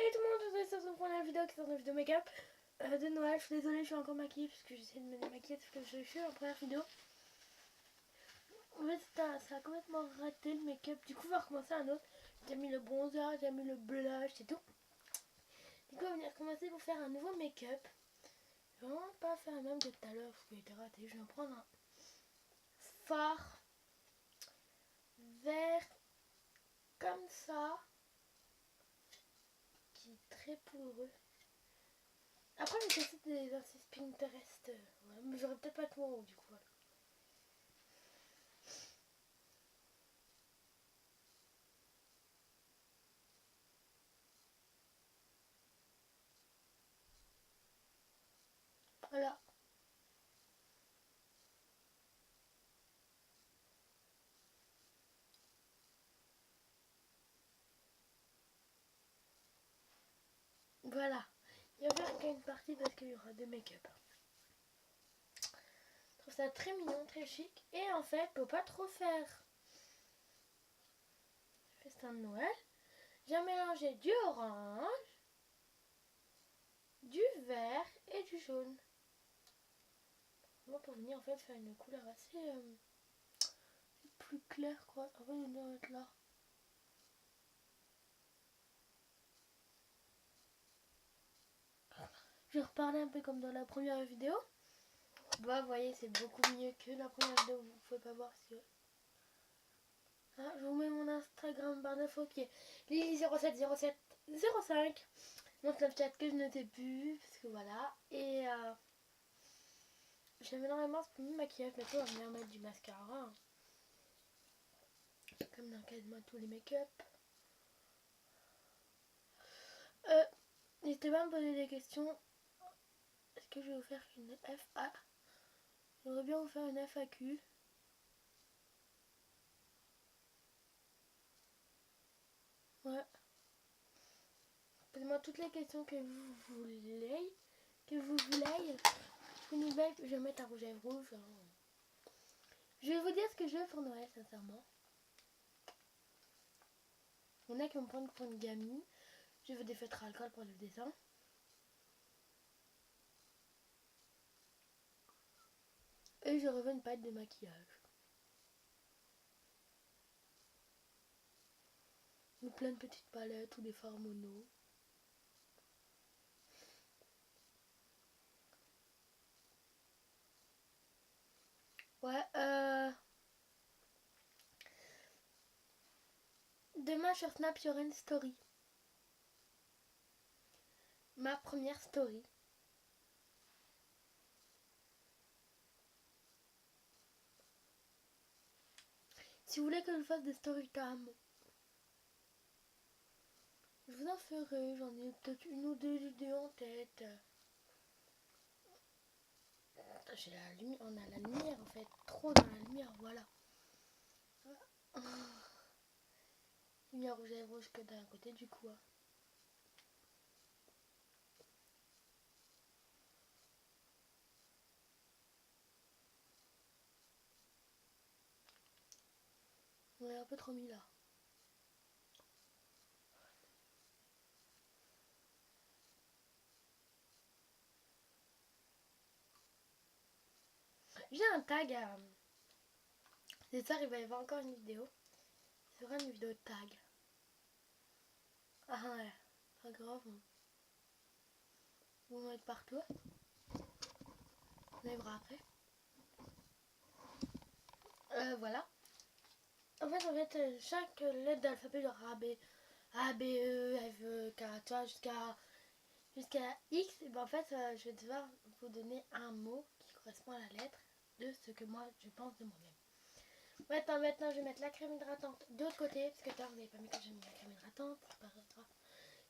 Salut tout le monde, je suis sur une première vidéo qui est une vidéo make-up de Noël. Je suis désolée, je suis encore maquillée parce que j'essaie de me démaquiller parce que je suis en première vidéo. En fait, ça a complètement raté le make-up. Du coup, on va recommencer un autre. J'ai mis le bronzer, j'ai mis le blush, c'est tout. Du coup, on va venir commencer pour faire un nouveau make-up. Je vais vraiment pas faire le même que tout à l'heure parce qu'il était raté. Je vais en prendre un fard vert comme ça qui est très poudreux. Après, j'ai testé des exercices Pinterest, ouais, mais j'aurais peut-être pas tout en haut du coup. Voilà. Voilà. Voilà. Il va faire qu'une partie parce qu'il y aura deux make-up. Je trouve ça très mignon, très chic. Et en fait, pour pas trop faire festin de Noël, j'ai mélangé du orange, du vert et du jaune. Moi, pour venir en fait faire une couleur assez plus claire quoi. En fait, il doit être là. Je vais reparler un peu comme dans la première vidéo. Bah, vous voyez, c'est beaucoup mieux que la première vidéo. Vous pouvez pas voir si. Ah, je vous mets mon Instagram barre d'infos qui est Lily070705. Mon Snapchat que je ne sais plus, parce que voilà. Et j'aime énormément ce premier maquillage. Maintenant, on va venir mettre du mascara. Hein. Comme dans quasiment tous les make-up. N'hésitez pas à me poser des questions. Est-ce que je vais vous faire une FA? J'aimerais bien vous faire une FAQ. Ouais. Posez-moi toutes les questions que vous voulez. Je vais mettre un rouge à lèvres rouge. Hein. Je vais vous dire ce que je veux pour Noël, sincèrement. Il y en a qui vont me prendre pour une gamine. Je veux des feutres à alcool pour le dessin. Et je veux une palette de maquillage. Ou plein de petites palettes ou des fards mono. Ouais, demain sur Snap, il y aura une story. Ma première story. Si vous voulez que je fasse des story cam, je vous en ferai. J'en ai peut-être une ou deux vidéos en tête. J'ai la lumière, on a la lumière en fait. Trop dans la lumière, voilà. Lumière rouge et rouge que d'un côté du coup. Hein. On est un peu trop mis là. J'ai un tag. C'est ça, il va y avoir encore une vidéo. C'est vraiment une vidéo de tag. Ah ouais, pas grave. Hein. Vous me mettez partout. On arrivera après. Voilà. En fait, chaque lettre d'alphabet, genre A, B, E, F, E, K, tu vois, jusqu'à X, et ben en fait, je vais devoir vous donner un mot qui correspond à la lettre de ce que moi, je pense de moi-même. Maintenant, je vais mettre la crème hydratante de l'autre côté, parce que tout à l'heure, vous n'avez pas mis que j'ai mis la crème hydratante, c'est pas grave.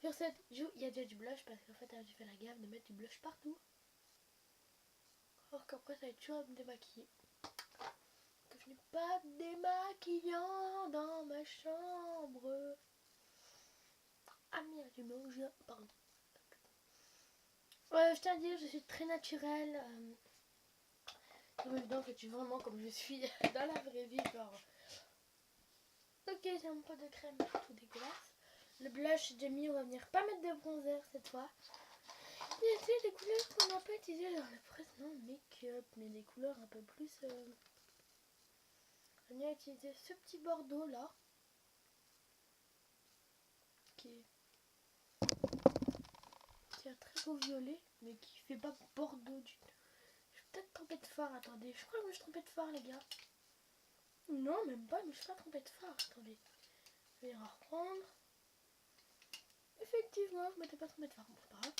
Sur cette joue, il y a déjà du blush, parce qu'en fait, j'ai fait la gaffe de mettre du blush partout. Alors qu'après, ça va être chaud à me démaquiller. Que je n'ai pas de démaquillant dans ma chambre. Ah merde, j'ai mis rouge, pardon. Je tiens à dire, je suis très naturelle. En même temps, en fait, je suis vraiment comme je suis dans la vraie vie. Genre... Ok, c'est mon pot de crème tout dégueulasse. le blush j'ai déjà mis, on va venir pas mettre de bronzer cette fois. Il y a des couleurs qu'on n'a pas utilisées dans le précédent make-up, mais des couleurs un peu plus... On a utilisé ce petit bordeaux là, qui est un très beau violet, mais qui fait pas bordeaux du tout. Je vais peut-être tromper de fard, attendez, je crois que je me suis trompée de fard les gars. Non, même pas, mais je suis pas trompée de fard, attendez. Je vais reprendre. Effectivement, je m'étais pas trompée de fard, bon c'est pas grave.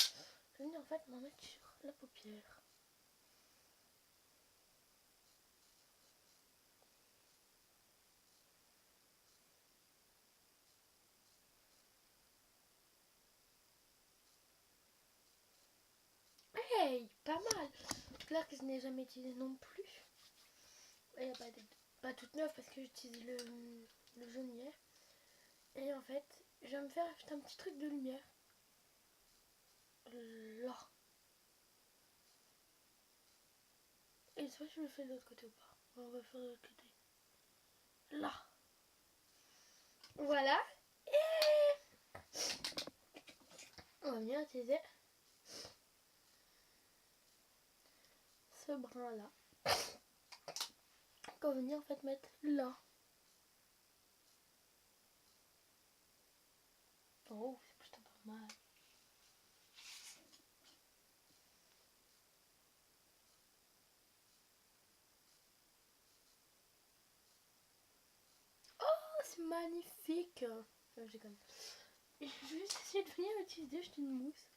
Je vais venir en fait m'en mettre sur la paupière. Hey, pas mal. Claire que je n'ai jamais utilisé non plus. Et pas toute neuve parce que j'utilise le jaune hier. Et en fait, je vais me faire un petit truc de lumière. Là. Et soit je le fais de l'autre côté ou pas. On va faire de l'autre côté. Là. Voilà. Et on va venir utiliser ce brin là. On va venir en fait mettre là. Oh, c'est plutôt pas mal. Oh, c'est magnifique. J'ai comme... Je vais juste essayer de venir utiliser juste une mousse.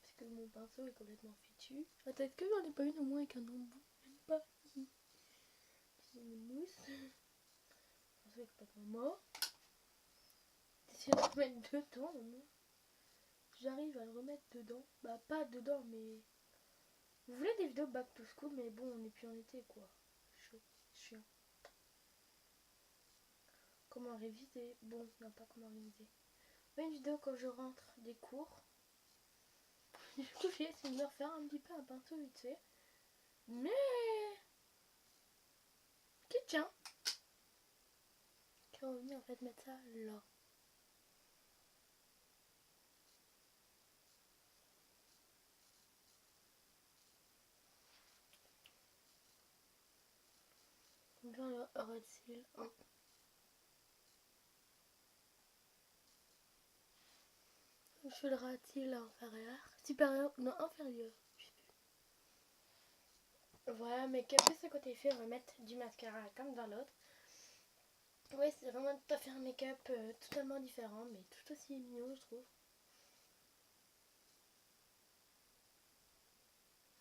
Parce que mon pinceau est complètement fichu. Peut-être que j'en ai pas une au moins avec un embout. Même pas. C'est une mousse. Le pinceau est complètement mort. J'essaie de le remettre dedans au moins. J'arrive à le remettre dedans. Bah pas dedans mais... Vous voulez des vidéos back to school mais bon on n'est plus en été quoi. Chaud, chiant. Comment réviser? Bon, non pas comment réviser. Mais une vidéo quand je rentre des cours. Du coup j'ai essayé de me refaire un petit peu un pinceau vite fait. Mais... qui tient. Qui va venir en fait mettre ça là. Dans le red seal. Je fais le red seal inférieur. Supérieur, non inférieur. Voilà, mais qu'après ce côté fait, on va mettre du mascara comme dans l'autre. Oui, c'est vraiment tout à fait un make-up totalement différent, mais tout aussi mignon, je trouve.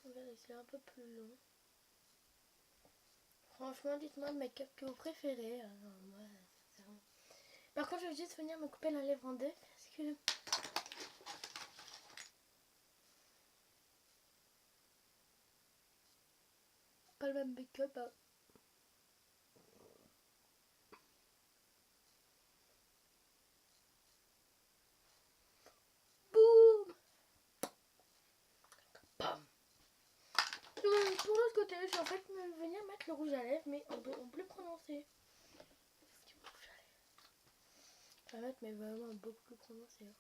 On va laisser un peu plus long. Franchement, dites-moi le make-up que vous préférez. Moi, sincèrement. Par contre, je vais juste venir me couper la lèvre en deux parce que... pas le même make-up. Hein. Boum. Bam. Pour l'autre côté, je vais en fait venir mettre le rouge à lèvres, mais en plus prononcé. Je vais mettre, mais vraiment beaucoup plus prononcé. Hein.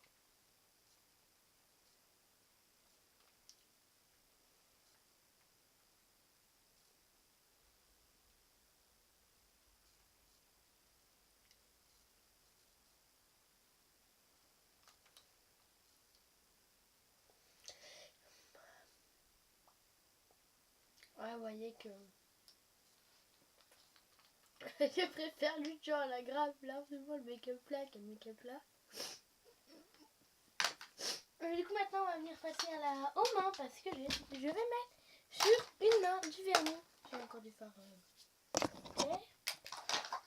Ouais, vous voyez que... je préfère lui genre la grave largement le make-up là que le make-up là. Du coup maintenant on va venir passer aux mains parce que je vais mettre sur une main du vernis. J'ai encore du fard.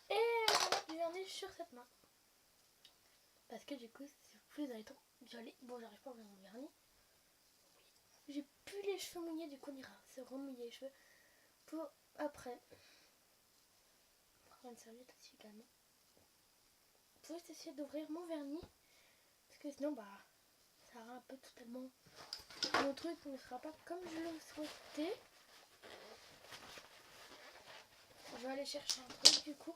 Et je vais mettre du vernis sur cette main. Parce que du coup c'est plus joli. Bon j'arrive pas à ouvrir mon vernis. J'ai plus les cheveux mouillés, du coup on ira se remouiller les cheveux pour après. Prendre une serviette aussi également. Pour juste essayer d'ouvrir mon vernis. Parce que sinon bah ça aura un peu totalement... Mon truc ne sera pas comme je le souhaitais. Je vais aller chercher un truc du coup.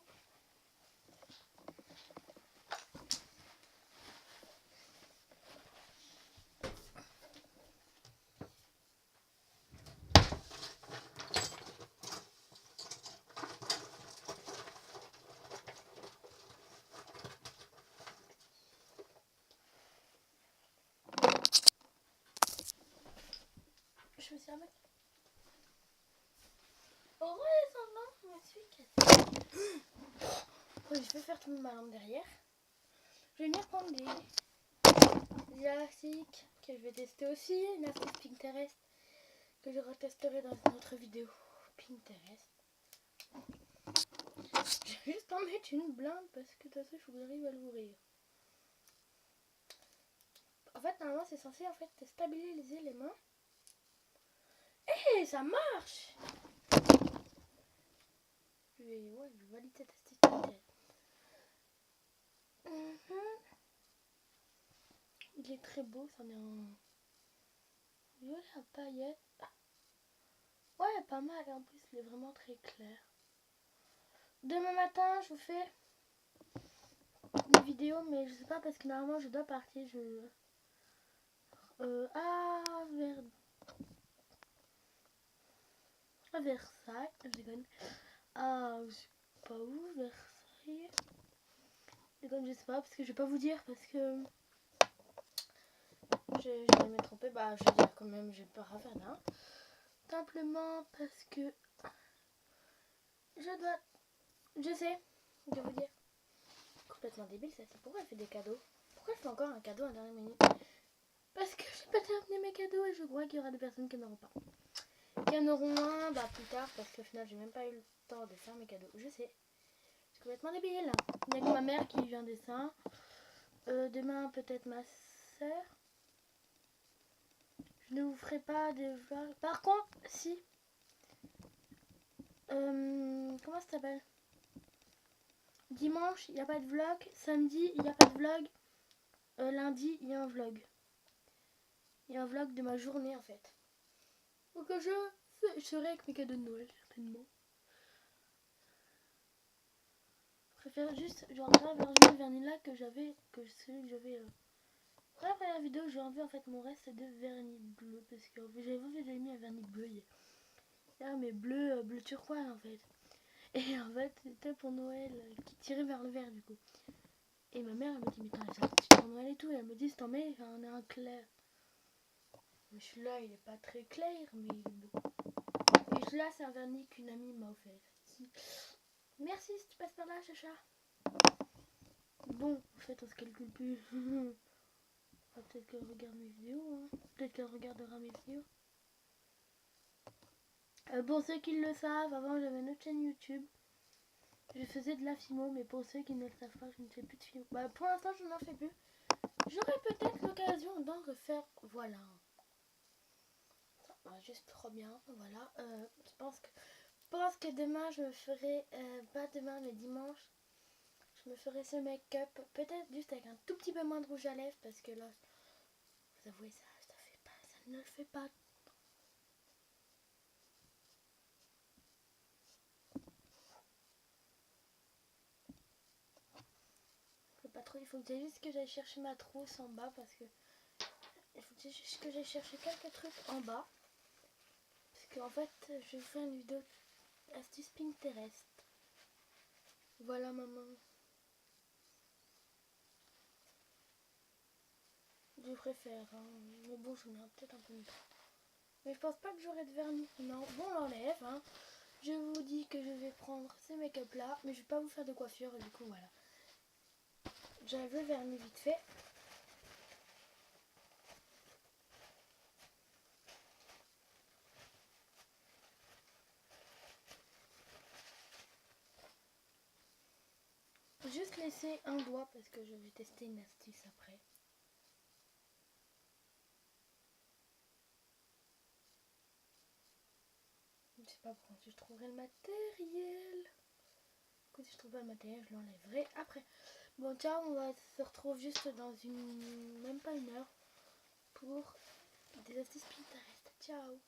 c'est un mec. Heureusement, je me suis cassée. Je vais faire tomber ma lampe derrière. Je vais venir prendre des élastiques que je vais tester aussi. Une astuce Pinterest que je retesterai dans une autre vidéo. Pinterest. Je vais juste en mettre une blinde parce que de toute façon il faut que j'arrive à l'ouvrir. En fait normalement c'est censé en fait stabiliser les mains. Et ça marche. Je vais valider cette astuce Pinterest. Il est très beau, ça en est un violet à paillettes. Ouais, pas mal, en plus il est vraiment très clair. Demain matin, je vous fais une vidéo, mais je sais pas parce que normalement je dois partir. À Versailles, je déconne. Je sais pas où, Versailles. Je sais pas parce que je vais pas vous dire parce que je vais me tromper. Bah, je vais dire quand même, j'ai peur à Verdun. Simplement parce que je sais, je vais vous dire. Complètement débile, ça. C'est pourquoi elle fait des cadeaux. Pourquoi elle fait encore un cadeau à la dernière minute? Parce que j'ai pas terminé mes cadeaux et je crois qu'il y aura des personnes qui n'auront pas. Qui en auront un plus tard parce qu'au final j'ai même pas eu le temps de faire mes cadeaux. Je sais. C'est complètement débile. Il y a que ma mère qui vient dessin. Demain peut-être ma soeur. Je ne vous ferai pas de vlog. Par contre, si. Comment ça s'appelle? Dimanche, il n'y a pas de vlog. Samedi, il n'y a pas de vlog. Lundi, il y a un vlog. Il y a un vlog de ma journée en fait. Donc je serai avec mes cadeaux de Noël, certainement. Je préfère juste, je rentrerai vers le vernis là que j'avais, celui que j'avais. Pour la première vidéo, j'ai enlevé en fait mon reste de vernis bleu parce que j'avais mis un vernis bleu hier. Mais bleu turquoise en fait. Et en fait, c'était pour Noël qui tirait vers le vert du coup. Et ma mère elle me dit mais t'as sorti pour Noël et tout. Et elle me dit si t'en mets, on a un clair. Mais celui-là il est pas très clair mais il est beau. Et celui-là c'est un vernis qu'une amie m'a offert. Merci si tu passes par là, Chacha. Bon, en fait on se calcule plus. Peut-être qu'elle regarde mes vidéos, hein. Peut-être qu'elle regardera mes vidéos. Pour ceux qui le savent, avant j'avais une autre chaîne YouTube. Je faisais de la fimo, mais pour ceux qui ne le savent pas, je ne fais plus de fimo. Bah pour l'instant je n'en fais plus. J'aurai peut-être l'occasion d'en refaire. Voilà. Ça va juste trop bien. Voilà. Je pense que demain je me ferai, pas demain mais dimanche, je me ferai ce make-up. Peut-être juste avec un tout petit peu moins de rouge à lèvres parce que là, vous avouez ça fait pas, ça ne le fait pas. Pas trop, il faut que juste que j'aille chercher ma trousse en bas parce que il faut juste que j'aille chercher quelques trucs en bas parce qu'en fait je vais faire une vidéo astuce Pinterest. Voilà maman. Je préfère hein. Mais bon je mets peut-être un peu de temps. Mais je pense pas que j'aurai de vernis. Non, bon on l'enlève hein. Je vous dis que je vais prendre ces make-up là, mais je vais pas vous faire de coiffure et du coup voilà. J'enlève le vernis vite fait. Juste laisser un doigt parce que je vais tester une astuce après. Je sais pas pourquoi si je trouverai le matériel. Écoute, si je trouve pas le matériel, je l'enlèverai après. Bon, ciao, on va se retrouver juste dans même pas une heure pour des astuces Pinterest. Ciao.